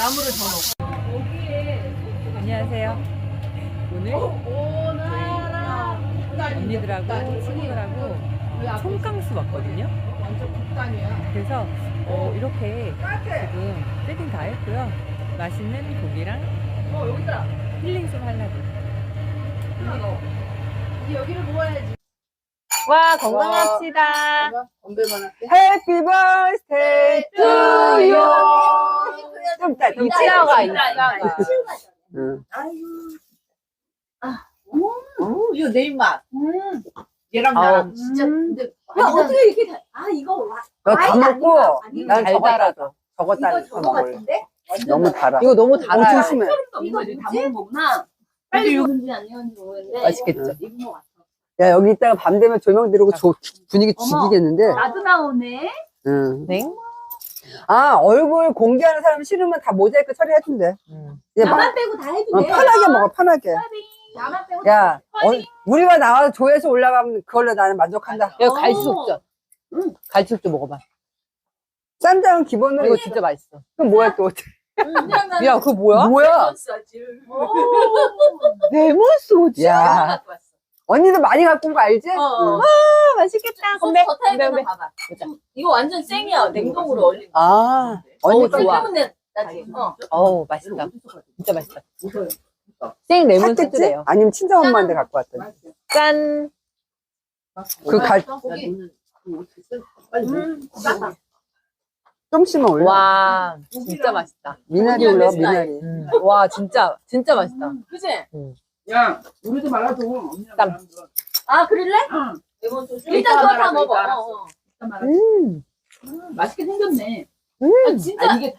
나무를 더 넣고. 안녕하세요. 오늘 저희 언니들하고 친구들하고 총강수 왔거든요. 그래서 이렇게 지금 세팅 다 했고요. 맛있는 고기랑 힐링 좀 하려고. 여기를 모아야지. 와, 건강합시다. Happy birthday to you. 좀 이따, 이따가. 응. 이거 내 입맛. 얘랑 아우. 나랑 진짜. 근데 어떻게 이렇게 이거 너 다 먹고 난 저거 달달하다. 따라. 저거 따라 이거 저거 먹을래. 같은데? 너무 달아. 이거 너무 달아요. 조심해. 이거 다 먹은 거구나. 빨리 익은지 안 익은지 모르겠는데. 맛있겠죠? 익은 거 같아. 야, 여기 있다가 밤 되면 조명 들어오고 분위기 어머. 죽이겠는데. 나도 나오네. 응. 네? 아, 얼굴 공개하는 사람 싫으면 다 모자이크 처리해준대. 이제 막, 나만 빼고 다 해도 돼. 편하게 먹어, 편하게. 나만 빼고 야, 우리가 나와서 조회수 올라가면 그걸로 나는 만족한다. 이거 갈치속젓. 갈치속젓 먹어봐. 쌈장은 기본으로. 이거 진짜 맛있어. 그럼 뭐야 또? 야, 그거 뭐야? 뭐야? 레몬 소주. 야, 언니도 많이 갖고 온 거 알지? 응. 맛있겠다. 건배. 건배, 건배. 봐봐. 이거 완전 생이야. 냉동으로 얼린 거. 아, 언니 좋아. 좋아. 나지. 어우, 맛있다. 진짜 맛있다. 생 레몬 샀겠지? 소주래요. 아니면 친정엄마한테 갖고 왔더니. 짠. 그 좀씩만 올려. 와, 진짜 맛있다. 미나리 올려, 미나리. 와, 진짜 맛있다. 그치? 야, 우리도 말라줘. 땀. 그럴래? 응. 레몬 소주. 일단 그거 다 먹어. 맛있게 생겼네. 진짜 이게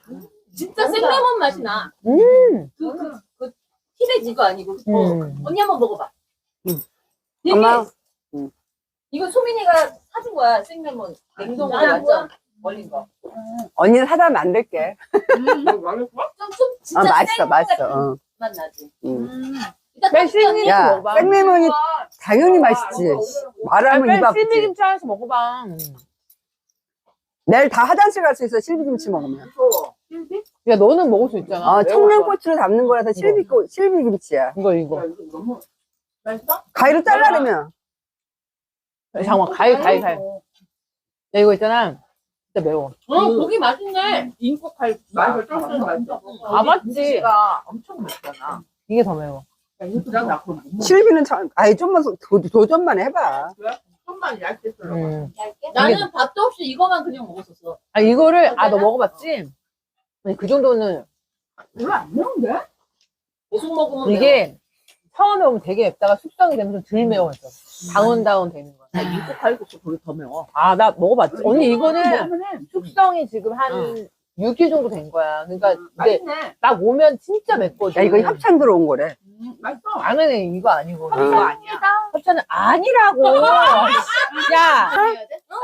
진짜 생레몬 맛이 나. 그 티레지 거 아니고. 언니 한번 먹어봐. 되게 엄마. 이거 소민이가 사준 거야. 생레몬 냉동으로 완전 얼린 거. 언니는 사다 만들게. 좀 진짜 맛있어, 맛있어. 어. 맛 나지. 뺄 일단 수 야, 먹어봐. 생레몬이 당연히 맛있지. 말하면 입 아프지. 실비김치 하나씩 먹어봐. 내일 다 화장실 갈 수 있어, 실비김치 먹으면. 야, 너는 먹을 수 있잖아. 아, 청양고추로 담는 거라서 실비김치야. 이거. 너무 맛있어? 가위로 잘라내면. 잠깐만, 가위. 야, 이거 있잖아. 진짜 매워. 고기 맛있네. 인국할 맛을 쫄쫄 맛있어. 아, 맞지? 가 엄청 맵잖아. 이게 더 매워. 그냥 나 그럼 못 먹어. 실비는 아예 좀만, 도전만 해봐. 좀만 얇게 썰어. 나는 밥도 없이 이거만 그냥 먹었었어. 아, 이거를, 너 먹어봤지? 아니, 그 정도는, 별로 안 매운데? 계속 먹으면 이게 처음에 오면 되게 맵다가 숙성이 되면 좀 덜 매워져. 다운다운 되는 거야. 인국 칼국수 거기 더 매워. 아, 나 먹어봤지. 언니, 이거는 먹으면 숙성이 지금 한 6일 정도 된 거야. 그러니까, 근데 맛있네. 딱 오면 진짜 맵거든. 야, 이거 협찬 들어온 거래. 맛있어. 아니, 이거 아니고. 이거 아니야. 협찬은 아니라고. 야,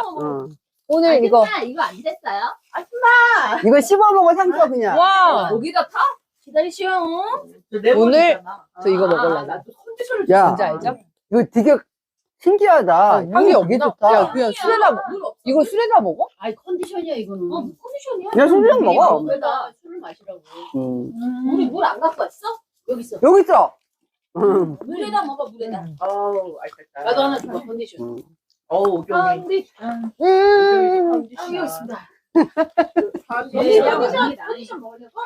어. 오늘 이거. 이거 안 됐어요? 이거 씹어먹어, 상처 그냥. 와, 고기가 타? 기다리시오. 오늘 저 이거 먹으려고. 나도 컨디션을 야, 뭔지 알죠? 이거 되게 신기하다. 향이 되게 없나? 좋다. 야, 그냥 술에다 이거 술에다 먹어? 아니 컨디션이야 이거는. 컨디션이야. 그냥 술이랑 먹어. 왜나 술을 마시라고. 음. 우리 물 안 갖고 왔어? 여기 있어. 여기 있어. 물에다 먹어 물에다. 어우, 맛있겠다. 나도 하나 줘 컨디션. 어우, 우경이. 우리 여기 있습니다. 컨디션 먹으려고?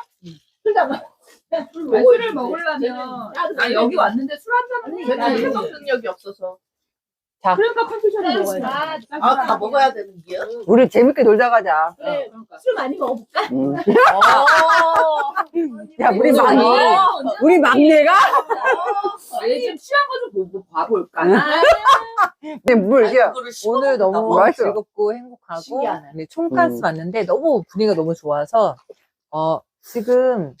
술을 먹으려면 나 여기 왔는데 술 한 잔은 쟤는 해독 능력이 없어서. 자. 그러니까 컨디션을 먹어야지. 다 먹어야 되는 게요? 우리 재밌게 놀다 가자. 그래. 술 많이 먹어볼까? 야, 우리 막내가? 얘 좀 취한 거 좀 봐볼까? 근데 물, 야, 오늘 너무 맛있어. 즐겁고 행복하고 신기하네. 네, 총가스 왔는데 너무 분위기가 너무 좋아서 지금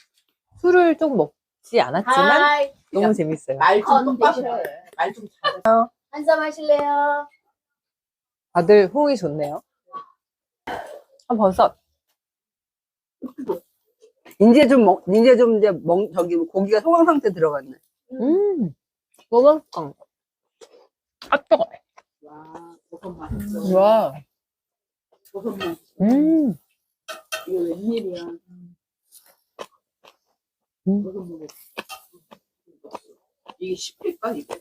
술을 좀 먹지 않았지만 너무 재밌어요. 말좀 똑바로 해. 말좀 잘해. 한잔 하실래요? 다들 호응이 좋네요. 버섯. 이제 저기 고기가 소강 상태 들어갔네. 너무 맛있다. 아, 뜨거워. 와, 버섯 맛있어. 와. 버섯 맛있어. 음. 이거 웬일이야. 이게 10일까 이게?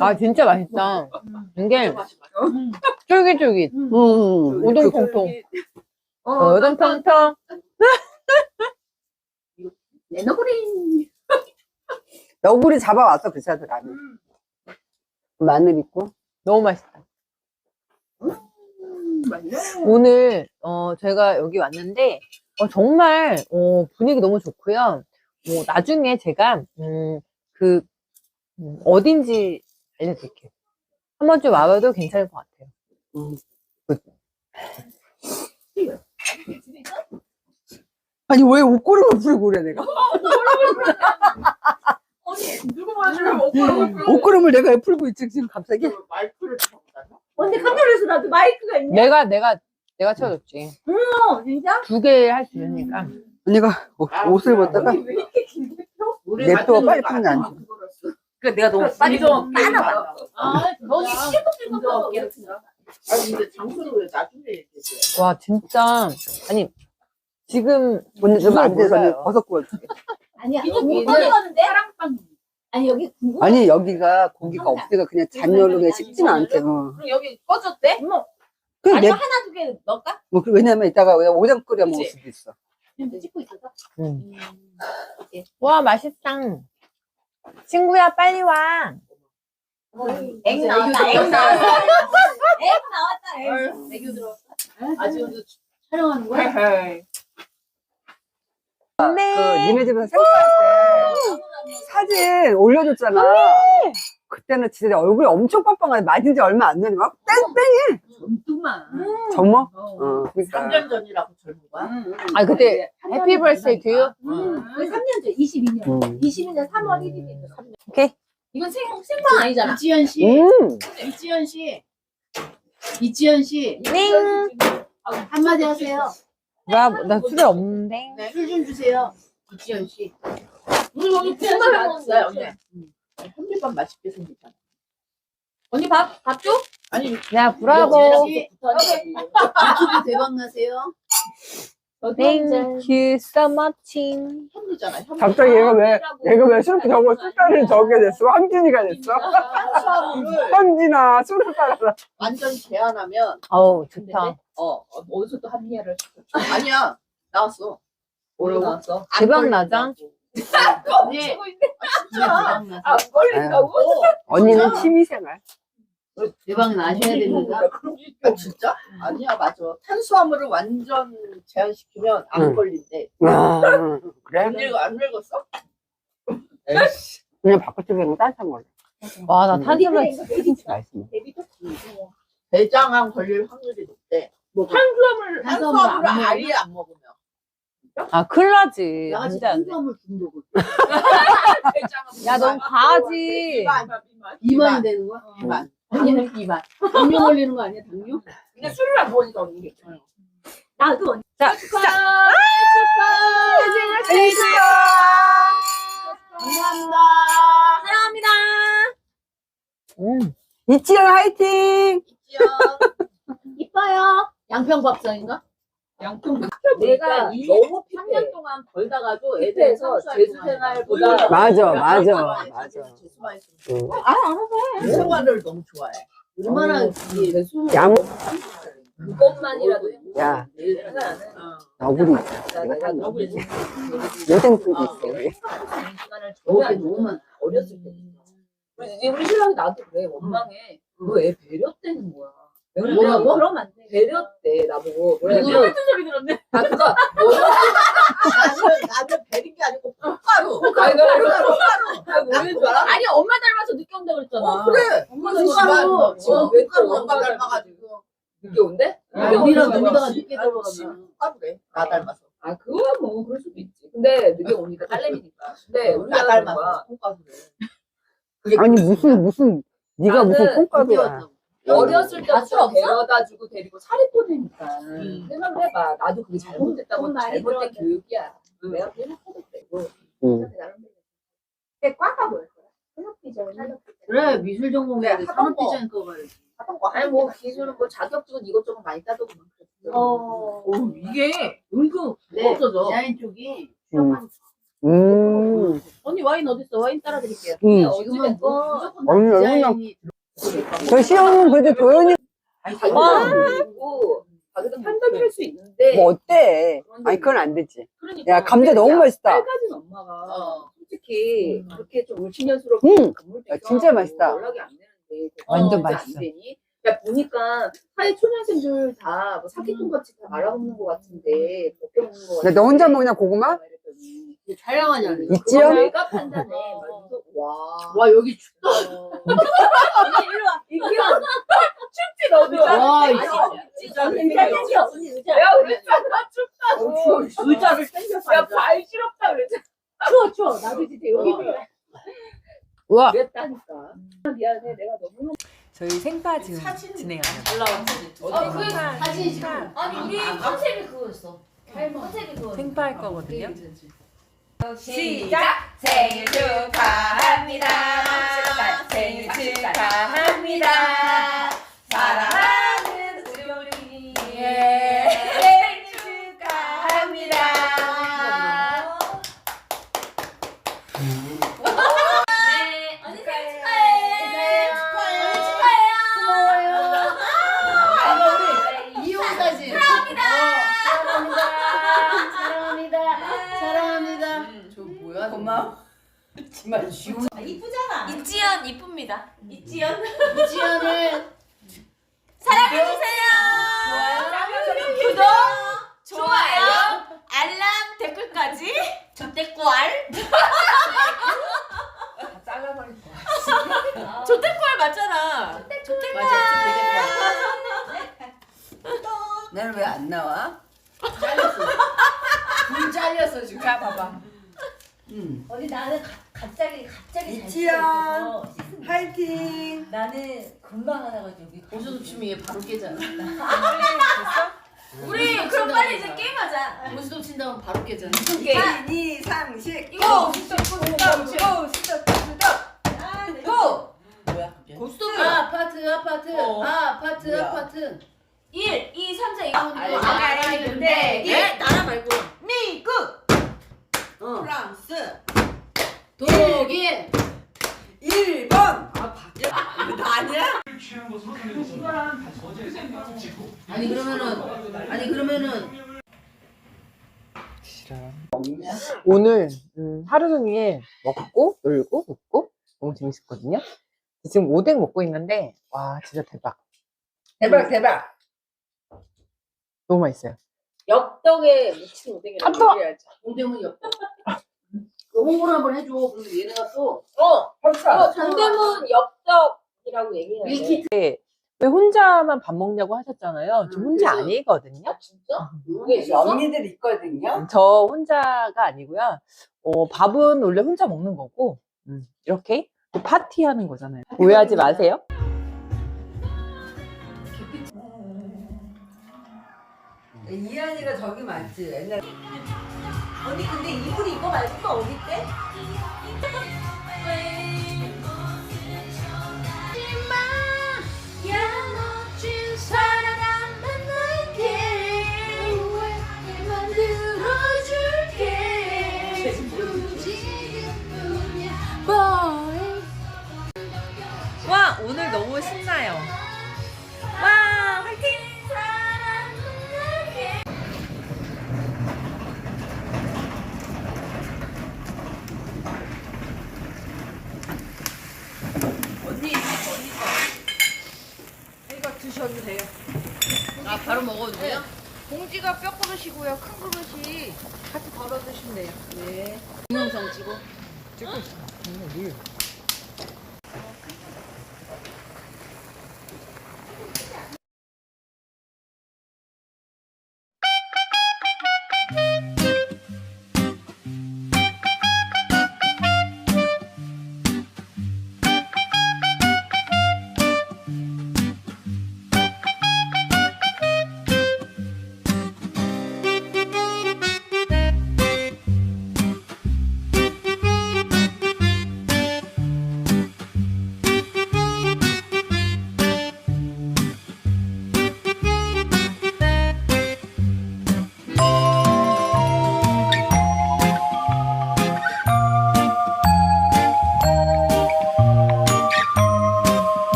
아, 진짜 맛있다. 이게 맛이 맛있어. 쫄깃쫄깃. 우동통통. 우동통통. 내 너구리. 너구리 잡아왔어, 그 차들 안에. 마늘 있고. 너무 맛있다. 맛있네. 오늘, 제가 여기 왔는데, 정말, 분위기 너무 좋고요. 나중에 제가, 어딘지 알려드릴게요. 한 번쯤 와봐도 괜찮을 것 같아요. 아니, 왜 옷고름을 풀고 그래, 내가? 언니 누구 마시면 먹고 옷고름을 내가 왜 풀고 있지, 지금 갑자기? 마이크를 잡고 언니 깜짝놀라서 나도 마이크가 있네. 내가 채워줬지. 진짜? 2개 할 수 있으니까. 언니가 옷을 벗다가 왜 이렇게 긴데? 냅두고 빨리 풀면 안 돼. 그 내가 너무 빨리 좀 빠져봐. 아, 너는 실컷 먹게. 아니 근데 장소를 왜 나중에 얘기해? 와, 진짜. 아니, 지금, 언니 좀 안 돼서 몰라요. 버섯 구워줄게. 아니야. 이거 너무 얘는 꺼내가는데? 사랑빵. 아니 여기 궁금해. 아니, 여기가 고기가 없으니까 그냥 잔여르게 식지는 않대. 그럼 여기 꺼졌대? 그 아니 내, 하나 두 개 넣을까? 뭐, 왜냐면 이따가 오뎅 끓여 먹을 그치? 수도 있어. 지금 찍고 있어서. 와, 맛있다. 친구야, 빨리 와. 액 나왔다. 액 나왔다. 액 나왔다. 애교 들어왔어. 아직은 촬영하는 거야? 헤헤. 그, 니네 집에서 생각할 때 사진 올려줬잖아. 그때는 진짜 얼굴이 엄청 빵빵하게 맞은 지 얼마 안 되니 막 땡땡해. 전투만. 정말? 그러니까. 3년 전이라고 젊은 거야? 아, 그때, 해피 버스데이 투 유? 그 3년 전, 22년. 22년 3월 1일이니까. 오케이. 이건 생방 아니잖아. 이지연 씨. 이지연 씨. 이지연 씨. 땡. 한마디 하세요. 나 술이 없는데. 네. 술 좀 주세요. 이지연 씨. 우리 여기 정말 맛있어요, 언니. 현미밥 맛있게 생겼잖아. 언니 밥 줘? 아니, 야, 브라보. 유튜브 대박 나세요. Thank you so much. 현미잖아, 현미. 갑자기 얘가 왜 술 저거 술자리를 저게 됐어? 황진이가 됐어? 탄수화물을 현진아, 술을 따라서. 완전 제한하면, 어우, 좋다. 어디서 또 합리화를 시켰어. 아니야, 나왔어. 뭐라고? 나왔어. 대박 나자. 언니, 진짜 대박 나서. 안 걸린다고? 언니는 취미생활. 대박 나셔야 됩니다. 아, 진짜? 아니야, 맞아. 탄수화물을 완전 제한시키면 안 응. 걸린대. 그래? 안 늙었어? 그냥 바깥쪽에는 따뜻한 걸로. 와, 나 탄수화물 맛있어. 대장암 걸릴 확률이 높대. 탄수화물을 아예 안 먹으면. 아, 큰일 나지. 나 안 지금 돼, 안 돼. 탄수화물 중독을. 야, 넌 과하지. 비만이 되는 거야? 비만. 언니는 비만. 당뇨 걸리는 거 아니야, 당뇨? 근데 술을 안 먹으니까 언니 괜찮아요. 나도 언니. 자, 감사합니다. 사랑합니다. 이치현 화이팅! 이지연. 이뻐요. 양평밥상인가? 양평. 내가 너무 3년 동안 벌다가도 애들에서 제주생활보다 맞아. 재수만 응. 있으면. 생활을 너무 좋아해. 얼마나 양, 그것만이라도 야, 행복해. 너구리. 내가 너무 요생풍도 있어. 시간을 너무 줘야 너무 많아. 어렸을 때. 우리 신랑이 나한테 그래. 원망해. 너 애 배렸대는 거야. 뭐라고? 그러면 안 돼. 배렸대 나보고. 뭐라 누구를? 같은 소리 들었네. 아 그거. 나는 베린 게 아니고 콩가루. 모르는 줄 알아? 아니 엄마 닮아서 늦게 온다 그랬잖아. 그래. 엄마도 콩가루. 지금 왜 또 또 엄마 닮아가지고. 늦게 온대? 언니랑 늦게 놀다가 오다가 늦게 들어가면 콩가루래. 나 닮아서. 아 그거야 뭐 그럴 수도 있지. 근데 늦게 오니까 딸내미니까. 근데 나 우리가 닮아서 콩가루래. 아니, 무슨, 네가 무슨 나는 콩가루야. 어렸을 때부터 없어? 데려다 주고 데리고 살이 보내니까 생각을 해봐. 나도 그게 잘못됐다고 잘못된 교육이야. 내가 생각해도 되고. 응. 근데 과가 뭐였어요? 산업디자인. 그래 미술 전공해야 돼. 산업 디자인 거 봐야지. 하던 거. 아니 뭐 기술은 뭐 자격증은 이것저것 많이 따더구만. 이게 은근 네. 없어져. 디자인 쪽이 언니 와인 어딨어? 와인 따라 드릴게요. 지금은 뭐 언니 얼마나 디자인이 저 시험은 그래도 도연이 가격도 가격도 판단할 수 있는데 뭐 어때? 아니 그건 안 되지. 그러니까. 야 감자 너무 맛있다. 빨가진 엄마가 솔직히 그렇게 좀 울친년스럽고 건물도 야, 진짜 맛있다. 연락이 안 되는데 완전 진짜 맛있어. 안 되니? 야 보니까 사회 초년생들 다 뭐 사기꾼 같이 다 말아먹는 것 같은데 먹게 먹는 것 같은데 야, 너 혼자 먹냐 고구마? 촬영하냐? 있지요? 내가 판단해. 와 여기 춥다. 일로 와. 이기현. 춥지 너도. 와, 진짜. 언니 의자. 야 우리 나 춥다. 의자를 당겨서 야발 시럽다 그랬잖아. 추워. 나도 진짜 여기 우와. 그랬다니까. 미안해 내가 너무 저희 생파 지금 진행하는. 그 사진 지금. 아니 우리 컨셉이 그거였어. 컨셉이 그거. 생파 할 거거든요. 시작! 생일 축하합니다. 생일 축하합니다. 사랑하는 우리 생일 축하합니다. 네, 언니 생일 축하해. 언니 축하해요. 고마워요. 이혼 사진. 사랑합니다. 저 뭐야? 고마워. 정말 지훈. 이쁘잖아. 이지연 이쁩니다. 이지연을 사랑해주세요. 사랑해주세요. 구독, 좋아요, 알람, 댓글까지. 조태꿀. 잘라버릴 거야. 조태꿀 맞잖아. 조태꿀. 나는 왜 안 나와? 잘렸어. 불 잘렸어 지금. 자 봐봐. 언니 나는 갑자기 이지연 화이팅. 나는 금방 하나가지고 여기 고수 높이면 얘 바로 깨잖아. 우리 그럼 빨리 이제 게임하자. 고수 높인 다음 바로 깨잖아. 이상식. 고! 고! 뭐야? 고스톱. 아파트. 1, 2, 3, 4 이거 알겠는데. 예? 나라 말고. 미국 프랑스. 독일. 1번. 아니 그러면은 오늘 하루 종일 먹고 놀고 웃고 너무 재밌었거든요. 지금 오뎅 먹고 있는데 와 진짜 대박. 대박. 너무 맛있어요. 엽떡에 묻힌 오뎅이라고 엽떡! 얘기해야지. 오뎅은 엽떡. 그 홍보를 한번 해줘. 그럼 얘네가 또 동대문 엽떡이라고 얘기해야 돼. 밀키트. 왜 혼자만 밥 먹냐고 하셨잖아요. 저 혼자 그래서- 아니거든요. 아 진짜? 그게 있어? 언니들 있거든요. 저 혼자가 아니고요. 밥은 원래 혼자 먹는 거고 이렇게 파티하는 거잖아요. 오해하지 마세요. 이한이가 저기 맞지. 옛날 언니 근데 이불이 이거 말고 또 어디 있대? 와 오늘 너무 신나요. 와 화이팅! 아 바로 먹어도 돼요? 봉지가 뼈 그릇이고요. 큰 그릇이 같이 덜어 드시면 돼요. 동영상 찍어. 찍고 있어.